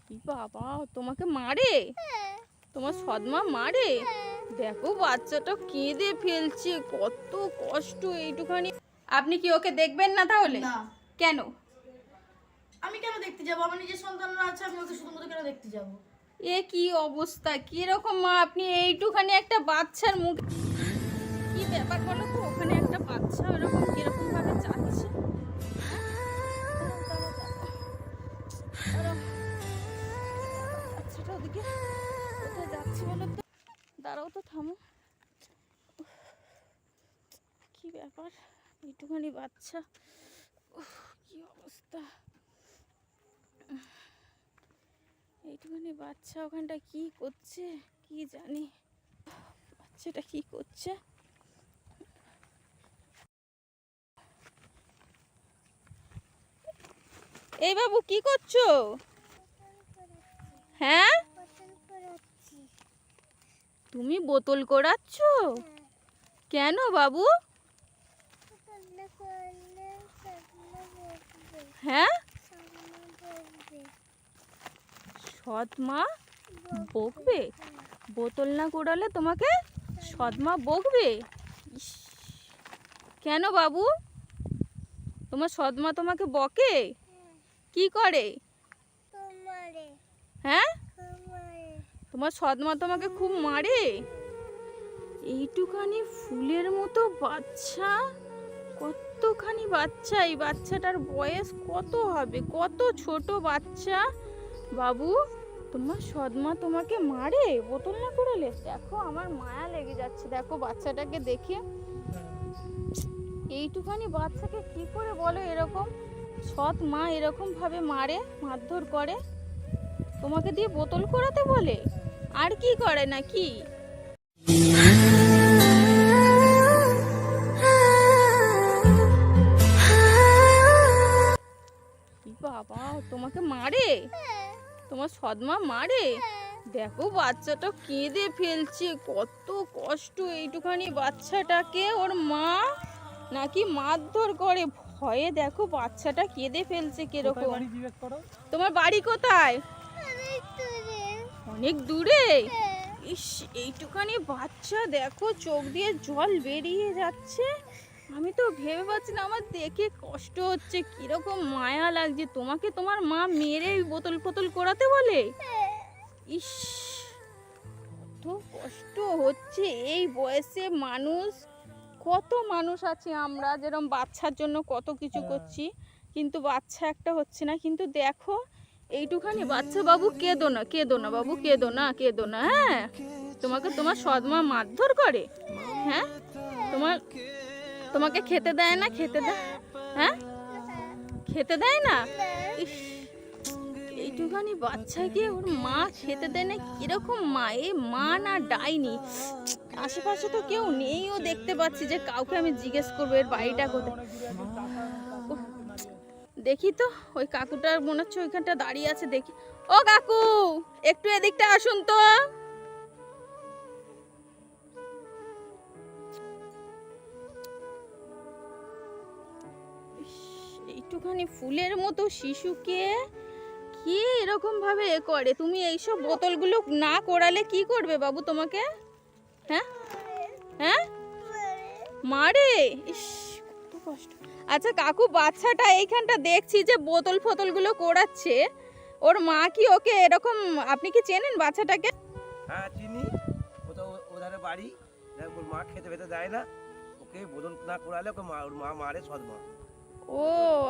বাবা তোমাকে মারে? তোমার সৎমা মারে? দেখো বাচ্চাটা কেঁদে ফেলছে, কত কষ্ট এইটুখানি। আপনি কি ওকে দেখবেন না তাহলে? না। কেন? আমি কেন দেখতে যাবো? আমার নিজের সন্তানরা আছে, আমি ওকে শুধুমাত্র কেন দেখতে যাবো? এ কি অবস্থা, কিরকম মা আপনি? এইটুখানি একটা বাচ্চার মুখ, কি ব্যাপার বলো তো? ওখানে একটা বাচ্চা এরকম কিরকম ভাবে যাচ্ছে। বাচ্চাটা ওদিকে কোথায় যাচ্ছে বলো তো? দাঁড়াও তো, থামো। কি ব্যাপার, এইটুখানি বাচ্চা, কি অবস্থা। এইটুখানি বাচ্চা ওখানটা কি করছে কি জানি, বাচ্চাটা কি করছে। এই বাবু কি করছো? হ্যাঁ, তুমি বোতল করাচ্ছ? কেন বাবু? হ্যাঁ, সৎ মা বকবে? বোতল না কোড়ালে তোমাকে সৎ মা বকবে? ইস, কেন বাবু, তোমার সৎ মা তোমাকে বকে? কি করে? হ্যাঁ, তোমার সৎ মা তোমাকে খুব মারে? এইটুখানি ফুলের মতো বাচ্চা, কতখানি বাচ্চা, এই বাচ্চাটার বয়স কত হবে? কত ছোট বাচ্চা। বাবু, তোমার সৎমা তোমাকে মারে বোতল না করালে? দেখো আমার মায়া লেগে যাচ্ছে, দেখো বাচ্চাটাকে দেখে। এইটুখানি বাচ্চাকে কি করে বলো এরকম সৎ মা এরকম ভাবে মারে, মারধর করে? তোমাকে দিয়ে বোতল করাতে বলে? আর কি করে নাকি? বাবা তোমাকে মারে? তোমার সৎমা মারে? দেখো বাচ্চাটা কেঁদে ফেলছে, কত কষ্ট এইটুখানি বাচ্চাটাকে। ওর মা নাকি মারধর করে, ভয়ে দেখো বাচ্চাটা কেঁদে ফেলছে কিরকম। তোমার বাড়ি কোথায়? অনেক দূরে? ইস, এইটুখানি বাচ্চা দেখো চোখ দিয়ে জল বেরিয়ে যাচ্ছে। আমি তো ভেবে পাচ্ছি না, আমার দেখে কষ্ট হচ্ছে, কিরকম মায়া লাগছে। তোমাকে তোমার মা মেরে বোতল ফোতল করাতে বলে? ইস, কত কষ্ট হচ্ছে এই বয়সে। মানুষ, কত মানুষ আছে আমরা যেরকম বাচ্চার জন্য কত কিছু করছি, কিন্তু বাচ্চা একটা হচ্ছে না। কিন্তু দেখো এইটুখানি বাচ্চা। বাবু কেঁদো না, কেঁদো না বাবু, কেঁদো না, কেঁদো না। হ্যাঁ, তোমাকে তোমার সৎমা মারধর করে? হ্যাঁ, তোমাকে খেতে দেয় না? খেতে দেয়? হ্যাঁ, খেতে দেয় না? ইস, এইটুখানি বাচ্চাকে ওর মা খেতে দেয় না, কিরকম মা? এ মা না ডাইনি? আশেপাশে তো কেউ নেই, ও দেখতে পাচ্ছি যে কাউকে আমি জিজ্ঞেস করবো এর বাড়িটা কোথায়। দেখি তো, ওই কাকুটার মনে হচ্ছে ওইখানটা দাঁড়িয়ে আছে, দেখি। ও কাকু, একটু এদিকটা আসুন তো। এইটুখানি ফুলের মতো শিশুকে কি এরকম ভাবে এ করে? তুমি এইসব বোতলগুলো না কোড়ালে কি করবে বাবু তোমাকে? হ্যাঁ, হ্যাঁ, মারে? ইস, কত কষ্ট। আচ্ছা কাকু, বাচ্চাটা এইখানটা দেখছি যে বোতল ফোতলগুলো কোড়াচ্ছে, ওর মা কি ওকে এরকম, আপনি কি চেনেন বাচ্চাটাকে? হ্যাঁ চিনি, ও তো ওধারে বাড়ি। ওর মা খেতে ফেতে দেয় না, ওকে বোতল না কোড়ালে ওকে ওর মা মারে, সৎ মা। ও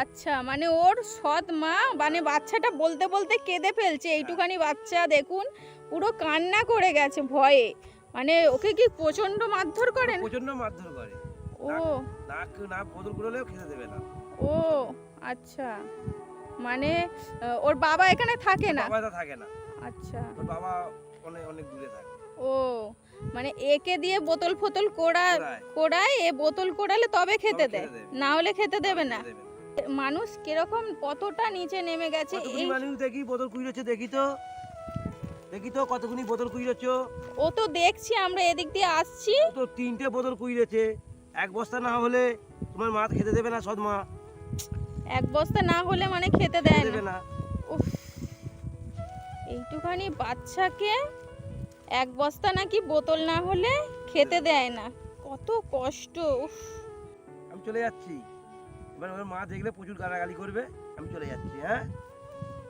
আচ্ছা, মানে ওর সৎ মা, মানে বাচ্চাটা বলতে বলতে কেঁদে ফেলছে। এইটুখানি বাচ্চা দেখুন পুরো কান্না করে গেছে ভয়ে। মানে ওকে কি প্রচন্ড মারধর করেন? প্রচন্ড মারধর করে। ও, না বোতল কোড়ালেও খেতে দেবে না। ও আচ্ছা, মানে ওর বাবা এখানে থাকে না? বাবা থাকে না। আচ্ছা, ওর বাবা অনেক অনেক দূরে থাকে। ও মানে একে দিয়ে বোতল ফোতল কোড়ায়, এ বোতল কোড়ালে তবে খেতে দেয়, না হলে খেতে দেবে না। মানুষ কিরকম কতটা নিচে নেমে গেছে। এই মানুষ দেখি বোতল কুইরেছে, দেখি তো কতগুনি বোতল কুইরেছ। ও তো দেখছি, আমরা এদিক দিয়ে আসছি তো 3টে বোতল কুইরেছে। এক বস্তা না হলে তোমার মা খেতে দেবে না, সৎ মা। এক বস্তা না হলে মানে খেতে দেয় না? না। উফ, এইটুখানি বাচ্চাকে এক বস্তা নাকি বোতল না হলে খেতে দেয় না, কত কষ্ট। উফ। আমি চলে যাচ্ছি, এবার ওর মা দেখলে প্রচুর গালাগালি করবে, আমি চলে যাচ্ছি। হ্যাঁ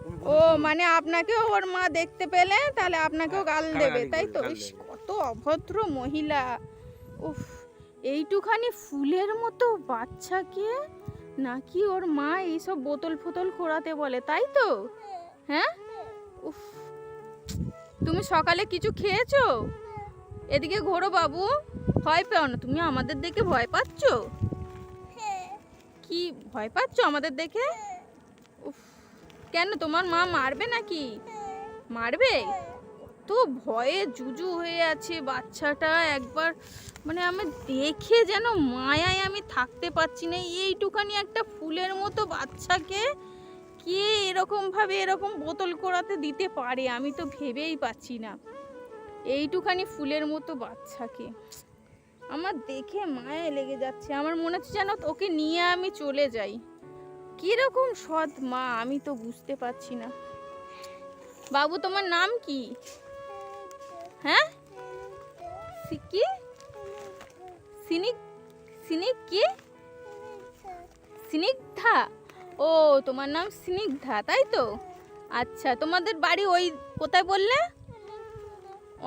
তুমি ও মানে আপনাকেও ওর মা দেখতে পেলে তাহলে আপনাকেও গাল দেবে, তাই তো? ইস, কত অভদ্র মহিলা। উফ, এইটুখানি ফুলের মতো বাচ্চাকে নাকি ওর মা এইসব বোতল ফোতল খোঁড়াতে বলে, তাই তো? হ্যাঁ। উফ, তুমি সকালে কিছু খেয়েছো? এদিকে ঘোরো বাবু, ভয় পেও না। তুমি আমাদের দেখে ভয় পাচ্ছ? কি ভয় পাচ্ছ আমাদের দেখে? উফ, কেন তোমার মা মারবে নাকি? মারবে? তো ভয়ে জুজু হয়ে আছে বাচ্চাটা। একবার মানে আমি দেখে যেন মায়ায় আমি থাকতে পারছি না। এইটুখানি একটা ফুলের মতো বাচ্চাকে কে এরকম ভাবে এরকম বোতল করাতে দিতে পারে, আমি তো ভেবেই পাচ্ছি না। এইটুখানি ফুলের মতো বাচ্চাকে আমার দেখে মায়া লেগে যাচ্ছে। আমার মনে হচ্ছে যেন ওকে নিয়ে আমি চলে যাই। কিরকম সৎ মা আমি তো বুঝতে পারছি না। বাবু তোমার নাম কি? হ্যাঁ, কি? সিনিক? সিনিক কি? স্নিগ্ধা? ও, তোমার নাম স্নিগ্ধা, তাই তো? আচ্ছা, তোমাদের বাড়ি ওই কোথায় বললে?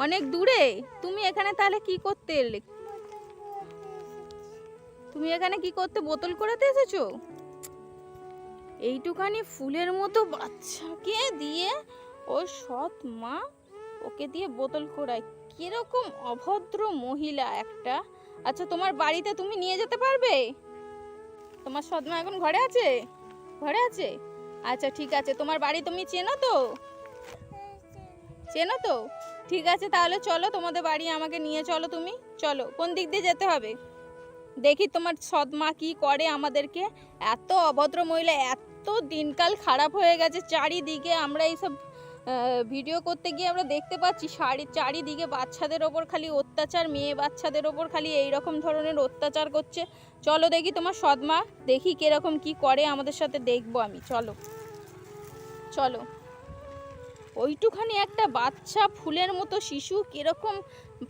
অনেক দূরে। তুমি এখানে তাহলে কি করতে এলে? তুমি এখানে কি করতে বোতল করাতে এসেছো? এইটুখানি ফুলের মতো বাচ্চাকে দিয়ে ওর সৎ মা ওকে দিয়ে বোতল করায়, কিরকম অভদ্র মহিলা একটা। আচ্ছা, তোমার বাড়িতে তুমি নিয়ে যেতে পারবে? তোমার সৎ মা এখন ঘরে আছে? ঘরে আছে? আচ্ছা ঠিক আছে। তোমার বাড়ি তুমি চেনো তো? চেনো তো? ঠিক আছে, তাহলে চলো তোমাদের বাড়ি আমাকে নিয়ে চলো। তুমি চলো, কোন দিক দিয়ে যেতে হবে দেখি তোমার সৎ মা কি করে আমাদেরকে। এত অভদ্র মহিলা, এত দিনকাল খারাপ হয়ে গেছে চারিদিকে। আমরা এইসব ভিডিও করতে গিয়ে আমরা দেখতে পাচ্ছি চারিদিকে বাচ্চাদের ওপর খালি অত্যাচার, মেয়ে বাচ্চাদের ওপর খালি এই রকম ধরনের অত্যাচার করছে। চলো দেখি তোমার সৎ মা, দেখি কিরকম কি করে আমাদের সাথে, দেখবো আমি। চলো চলো। ওইটুখানি একটা বাচ্চা ফুলের মতো শিশু, কিরকম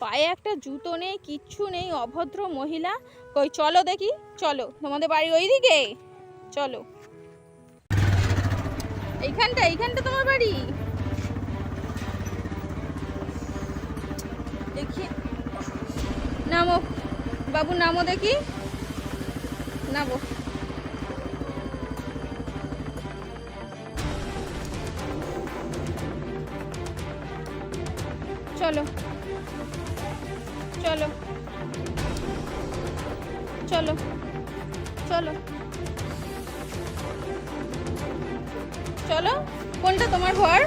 পায়ে একটা জুতো নেই, কিচ্ছু নেই, অভদ্র মহিলা। কই চলো দেখি, চলো। তোমাদের বাড়ি ওইদিকে? চলো। এইখানটা তোমার বাড়ি? দেখি, নামো বাবু, নামো দেখি, নামো। চলো চলো চলো চলো চলো। কোনটা তোমার ঘর?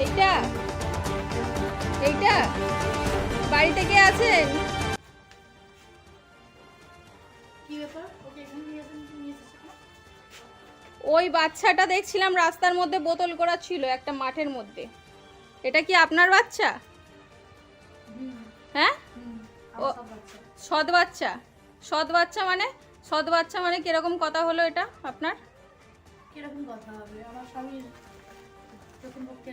এইটা? এইটা? বাড়িতে কে আছেন? কি ব্যাপার? ওকে এখানে নিয়ে আসেন, নিয়ে এসেছো কেন? ওই বাচ্চাটা দেখছিলাম রাস্তার মধ্যে বোতল করা ছিল একটা মাঠের মধ্যে। এটা কি আপনার বাচ্চা? হ্যাঁ, ও আমার সব বাচ্চা। সৎ বাচ্চা? সৎ বাচ্চা মানে? সৎ বাচ্চা মানে কিরকম কথা হলো এটা আপনার? কিরকম কথা হবে? আমার স্বামীর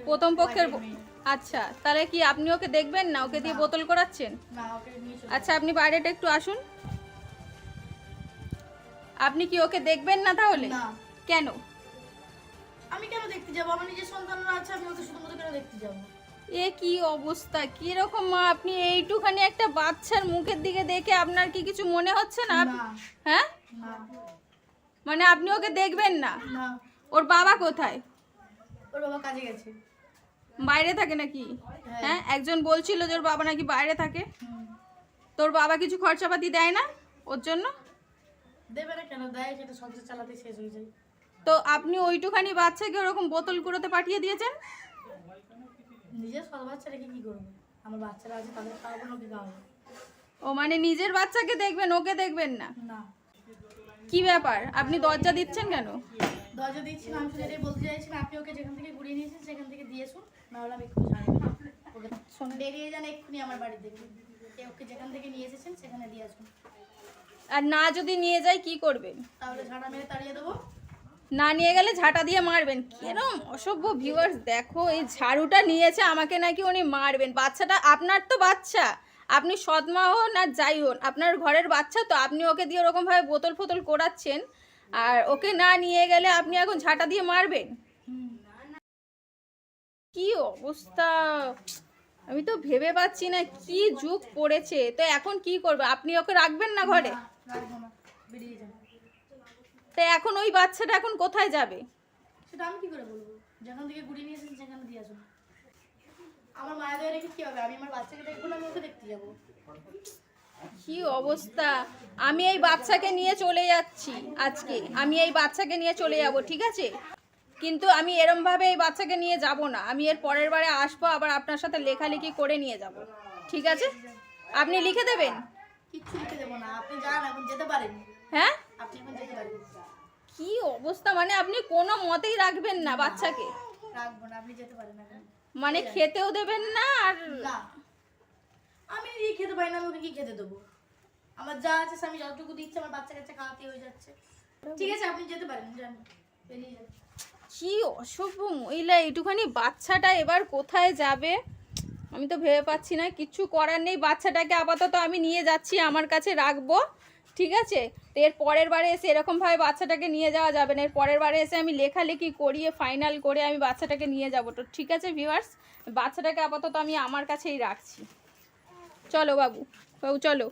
প্রথম পক্ষের wife এর মেয়ে। আচ্ছা, তাহলে কি আপনি ওকে দেখবেন না? ওকে দিয়ে না। বোতল করাচ্ছেন? না, ওকে নিয়ে চলে আচ্ছা, আপনি বাইরেটা একটু আসুন। আপনি কি ওকে দেখবেন না তাহলে? না। কেন? আমি কেন দেখতে যাবো? আমার নিজের সন্তানরা আছে, আমি ওকে শুধুমাত্র কেন দেখতে যাবো? এ কি অবস্থা, কি রকম মা আপনি? এইটুখানি একটা বাচ্চার মুখের দিকে দেখে আপনার কি কিছু মনে হচ্ছে না? না। হ্যাঁ, না। মানে আপনি ওকে দেখবেন না? না। ওর বাবা কোথায়? ওর বাবা কাজে গেছে। বাইরে থাকে নাকি? হ্যাঁ, একজন বলছিল যে ওর বাবা নাকি বাইরে থাকে। তোর বাবা কিছু খরচাপাতি দেয় না ওর জন্য? দেবে না কেন? দেয়, সেটা সংসার চালাতে শেষ হয়ে যায়। তো আপনি ওইটুখানি বাচ্চাকে ওরকম বোতল কুড়োতে পাঠিয়ে দিয়েছেন? নিজের সব বাচ্চা রেখে কি করবো? আমার বাচ্চারা আছে, তাদের খাওয়াবো না, ওকে খাওয়াবো? ও মানে নিজের বাচ্চাকে দেখবেন, ওকে দেখবেন না? না। কি ব্যাপার, আপনি দরজা দিচ্ছেন কেন? দরজা দিচ্ছি না, আমি শুধু এটাই বলতে চাইছি না, আপনি ওকে যেখান থেকে ঘুরিয়ে নিয়েছেন সেখান থেকে দিয়ে আসুন, নাহলে আমি একটু ছাড়বো না। ও ওকে শোন, বেরিয়ে যান এক্ষুনি আমার বাড়ি থেকে। ওকে যেখান থেকে নিয়ে এসেছেন সেখানে দিয়ে আসুন। আর না যদি নিয়ে যাই কি করবেন? তাহলে ঝাড়া মেরে তাড়িয়ে দেবো। না নিয়ে গেলে ঝাঁটা দিয়ে মারবেন? কিরম অসভ্য ভিউয়ার্স, দেখো এই ঝাড়ুটা নিয়েছে, আমাকে নাকি উনি মারবেন। বাচ্চাটা আপনার তো বাচ্চা, আপনি সৎমা হন আর যাই হন, আপনার ঘরের বাচ্চা তো, আপনি ওকে দিয়ে ওরকমভাবে বোতল ফোতল করাচ্ছেন, আর ওকে না নিয়ে গেলে আপনি এখন ঝাঁটা দিয়ে মারবেন? কি অবস্থা, আমি তো ভেবে পাচ্ছি না কি যুগ পড়েছে। তো এখন কি করবে? আপনি ওকে রাখবেন না ঘরে? রাখবো না, বেরিয়ে যান। তো এখন ওই বাচ্চাটা এখন কোথায় যাবে? সেটা আমি কি করে বলবো? যেখান থেকে ঘুরিয়ে নিয়ে এসেছেন সেখানে দিয়ে আসুন। আমার মায়া দয়া রেখে কি হবে? আমি আমার বাচ্চাকে দেখবো না, আমি ওকে দেখতে যাবো। কি অবস্থা, আমি এই বাচ্চাকে নিয়ে চলে যাচ্ছি আজকে, আমি এই বাচ্চাকে নিয়ে চলে যাব, ঠিক আছে? কিন্তু আমি এরমভাবে এই বাচ্চাকে নিয়ে যাব না, আমি এর পরের বারে আসবো, আবার আপনার সাথে লেখালেখি করে নিয়ে যাব, ঠিক আছে? আপনি লিখে দেবেন? কিচ্ছু লিখে দেবো না, আপনি যান, এখন যেতে পারেন। হ্যাঁ, আপনি এখন যেতে পারেন। কি অবস্থা, মানে আপনি কোনো মতেই রাখবেন না বাচ্চাকে? রাখবো না, আপনি যেতে পারেন এখন। মানে খেতেও দেবেন না? আর না, আমি নিজেই খেতে পারি না, আমি ওকে কি খেতে দেবো? আমার যা আছে আমি যতটুকু দিচ্ছি আমার বাচ্চা কাচ্চা খাওয়াতে হয়ে যাচ্ছে। ঠিক আছে, আপনি যেতে পারেন, যান, বেরিয়ে যান। কি অসভ্য মহিলা, এইটুখানি বাচ্চাটা এবার কোথায় যাবে? আমি তো ভেবে পাচ্ছি না, কিচ্ছু করার নেই। বাচ্চাটাকে আপাতত আমি নিয়ে যাচ্ছি, আমার কাছে রাখবো, ঠিক আছে? তো এর পরের বারে এসে এরকমভাবে বাচ্চাটাকে নিয়ে যাওয়া যাবে না। এর পরের বারে এসে আমি লেখালেখি করিয়ে ফাইনাল করে আমি বাচ্চাটাকে নিয়ে যাবো। তো ঠিক আছে ভিউয়ার্স, বাচ্চাটাকে আপাতত আমি আমার কাছেই রাখছি। চলো বাবু, বাবু চলো।